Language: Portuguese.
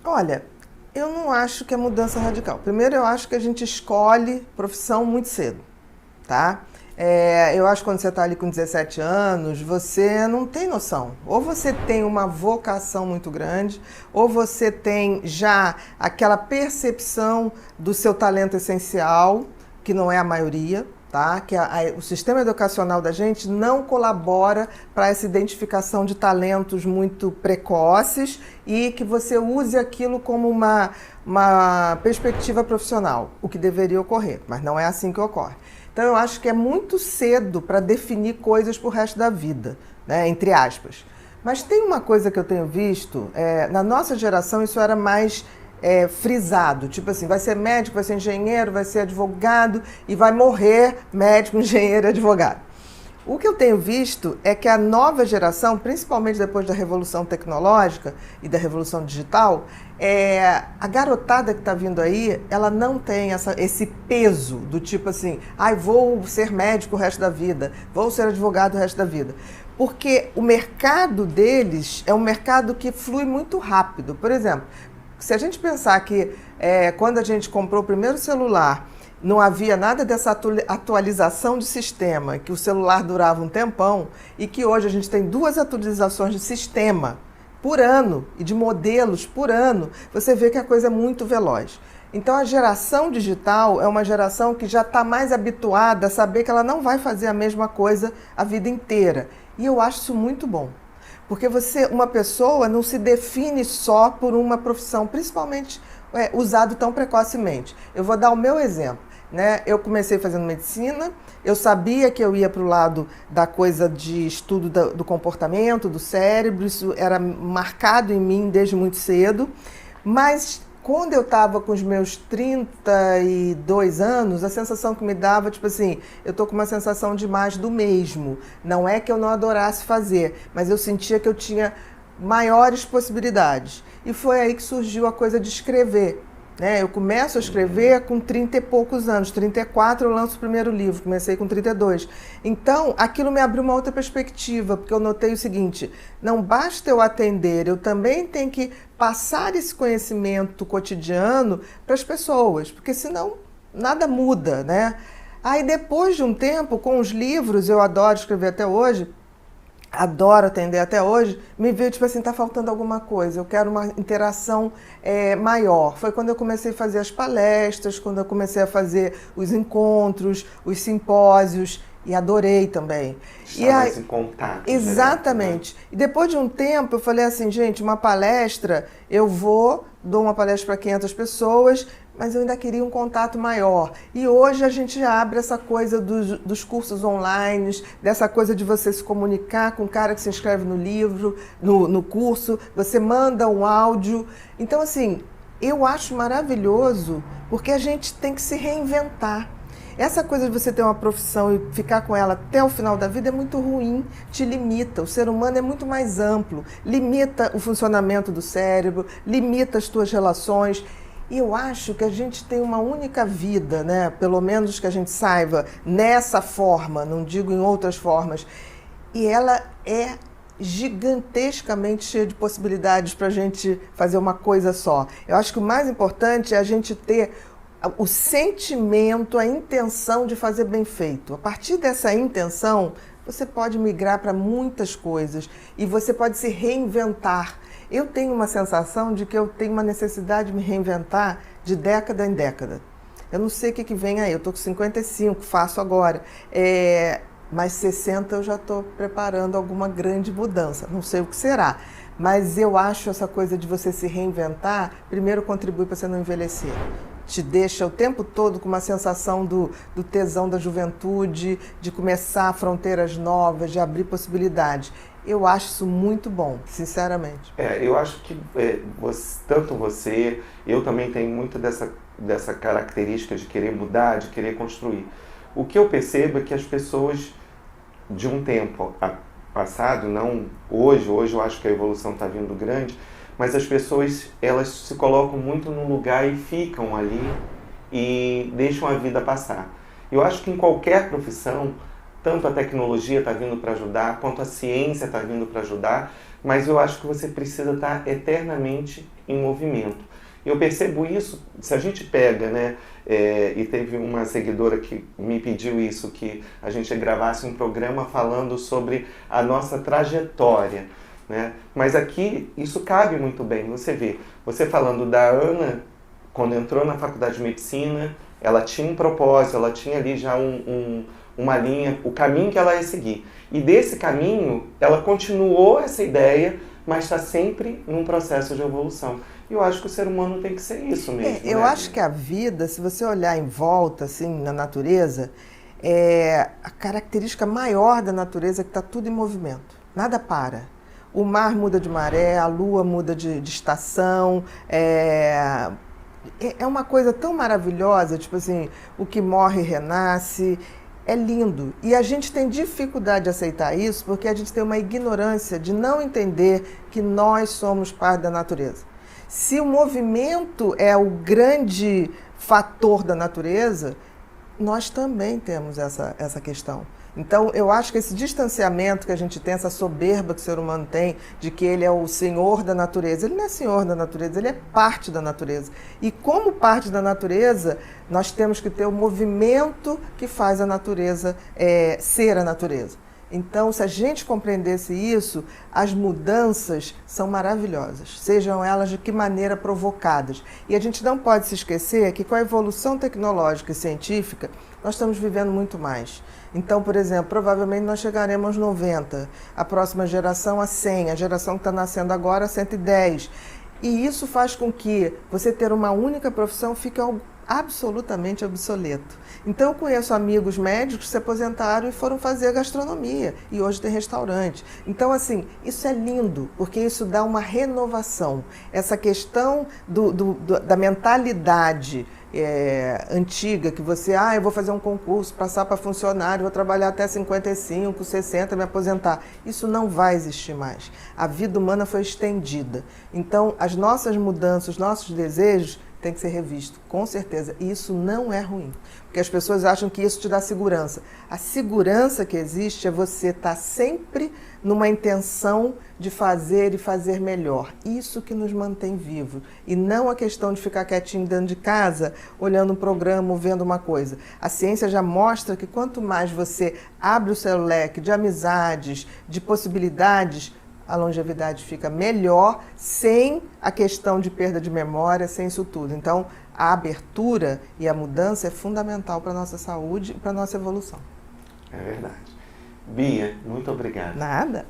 Olha, eu não acho que é mudança radical. Primeiro, eu acho que a gente escolhe profissão muito cedo, tá? Eu acho que quando você está ali com 17 anos, você não tem noção. Ou você tem uma vocação muito grande, ou você tem já aquela percepção do seu talento essencial, que não é a maioria, tá? Que o sistema educacional da gente não colabora para essa identificação de talentos muito precoces e que você use aquilo como uma perspectiva profissional, o que deveria ocorrer, mas não é assim que ocorre. Então eu acho que é muito cedo para definir coisas para o resto da vida, né? Entre aspas. Mas tem uma coisa que eu tenho visto, na nossa geração isso era mais frisado, tipo assim, vai ser médico, vai ser engenheiro, vai ser advogado e vai morrer médico, engenheiro e advogado. O que eu tenho visto é que a nova geração, principalmente depois da revolução tecnológica e da revolução digital, a garotada que está vindo aí, ela não tem esse peso do tipo assim, vou ser médico o resto da vida, vou ser advogado o resto da vida. Porque o mercado deles é um mercado que flui muito rápido. Por exemplo, se a gente pensar que quando a gente comprou o primeiro celular, não havia nada dessa atualização de sistema, que o celular durava um tempão, e que hoje a gente tem 2 atualizações de sistema por ano e de modelos por ano, você vê que a coisa é muito veloz. Então a geração digital é uma geração que já está mais habituada a saber que ela não vai fazer a mesma coisa a vida inteira. E eu acho isso muito bom. Porque uma pessoa não se define só por uma profissão, principalmente usado tão precocemente. Eu vou dar o meu exemplo. Né? Eu comecei fazendo medicina, eu sabia que eu ia para o lado da coisa de estudo do comportamento, do cérebro, isso era marcado em mim desde muito cedo, mas quando eu estava com os meus 32 anos, a sensação que me dava, tipo assim, eu estou com uma sensação de mais do mesmo. Não é que eu não adorasse fazer, mas eu sentia que eu tinha maiores possibilidades. E foi aí que surgiu a coisa de escrever. Eu começo a escrever com 30 e poucos anos, 34 eu lanço o primeiro livro, comecei com 32. Então, aquilo me abriu uma outra perspectiva, porque eu notei o seguinte, não basta eu atender, eu também tenho que passar esse conhecimento cotidiano para as pessoas, porque senão nada muda, né? Aí depois de um tempo, com os livros, eu adoro escrever até hoje, adoro atender até hoje, me veio tipo assim, tá faltando alguma coisa, eu quero uma interação maior. Foi quando eu comecei a fazer as palestras, quando eu comecei a fazer os encontros, os simpósios, e adorei também. Estar mais em contato. Exatamente. Direto, né? E depois de um tempo eu falei assim, gente, uma palestra, dou uma palestra para 500 pessoas, mas eu ainda queria um contato maior. E hoje a gente abre essa coisa dos cursos online, dessa coisa de você se comunicar com o cara que se inscreve no livro, no curso, você manda um áudio. Então, assim, eu acho maravilhoso, porque a gente tem que se reinventar. Essa coisa de você ter uma profissão e ficar com ela até o final da vida é muito ruim, te limita. O ser humano é muito mais amplo, limita o funcionamento do cérebro, limita as tuas relações. E eu acho que a gente tem uma única vida, né? Pelo menos que a gente saiba, nessa forma, não digo em outras formas. E ela é gigantescamente cheia de possibilidades para a gente fazer uma coisa só. Eu acho que o mais importante é a gente ter o sentimento, a intenção de fazer bem feito. A partir dessa intenção, você pode migrar para muitas coisas e você pode se reinventar. Eu tenho uma sensação de que eu tenho uma necessidade de me reinventar de década em década. Eu não sei o que vem aí, eu estou com 55, faço agora. Mas 60 eu já estou preparando alguma grande mudança, não sei o que será. Mas eu acho essa coisa de você se reinventar, primeiro contribui para você não envelhecer. Te deixa o tempo todo com uma sensação do tesão da juventude, de começar fronteiras novas, de abrir possibilidades. Eu acho isso muito bom, sinceramente. Eu acho que tanto você, eu também tenho muito dessa característica de querer mudar, de querer construir. O que eu percebo é que as pessoas de um tempo passado, não hoje eu acho que a evolução está vindo grande, mas as pessoas, elas se colocam muito num lugar e ficam ali e deixam a vida passar. Eu acho que em qualquer profissão, tanto a tecnologia está vindo para ajudar, quanto a ciência está vindo para ajudar, mas eu acho que você precisa estar eternamente em movimento. Eu percebo isso, se a gente pega, né, e teve uma seguidora que me pediu isso, que a gente gravasse um programa falando sobre a nossa trajetória, né? Mas aqui isso cabe muito bem, você vê, você falando da Ana, quando entrou na faculdade de medicina, ela tinha um propósito, ela tinha ali já uma linha, o caminho que ela ia seguir. E desse caminho, ela continuou essa ideia, mas está sempre num processo de evolução. E eu acho que o ser humano tem que ser isso mesmo. Eu acho que a vida, se você olhar em volta, assim, na natureza, a característica maior da natureza é que está tudo em movimento. Nada para. O mar muda de maré, a lua muda de estação, é uma coisa tão maravilhosa, tipo assim, o que morre renasce. É lindo. E a gente tem dificuldade de aceitar isso porque a gente tem uma ignorância de não entender que nós somos parte da natureza. Se o movimento é o grande fator da natureza, nós também temos essa questão. Então, eu acho que esse distanciamento que a gente tem, essa soberba que o ser humano tem, de que ele é o senhor da natureza, ele não é senhor da natureza, ele é parte da natureza. E como parte da natureza, nós temos que ter o movimento que faz a natureza ser a natureza. Então, se a gente compreendesse isso, as mudanças são maravilhosas, sejam elas de que maneira provocadas. E a gente não pode se esquecer que com a evolução tecnológica e científica, nós estamos vivendo muito mais. Então, por exemplo, provavelmente nós chegaremos aos 90, a próxima geração a 100, a geração que está nascendo agora a 110. E isso faz com que você ter uma única profissão fique algo absolutamente obsoleto. Então, eu conheço amigos médicos que se aposentaram e foram fazer gastronomia, e hoje tem restaurante. Então, assim, isso é lindo, porque isso dá uma renovação. Essa questão da mentalidade antiga, que você, eu vou fazer um concurso, passar para funcionário, vou trabalhar até 55, 60, me aposentar. Isso não vai existir mais. A vida humana foi estendida. Então, as nossas mudanças, os nossos desejos tem que ser revisto, com certeza. E isso não é ruim, porque as pessoas acham que isso te dá segurança. A segurança que existe é você estar sempre numa intenção de fazer e fazer melhor. Isso que nos mantém vivos. E não a questão de ficar quietinho dentro de casa, olhando um programa ou vendo uma coisa. A ciência já mostra que quanto mais você abre o seu leque de amizades, de possibilidades, a longevidade fica melhor, sem a questão de perda de memória, sem isso tudo. Então, a abertura e a mudança é fundamental para a nossa saúde e para a nossa evolução. É verdade. Bia, muito obrigado. Nada.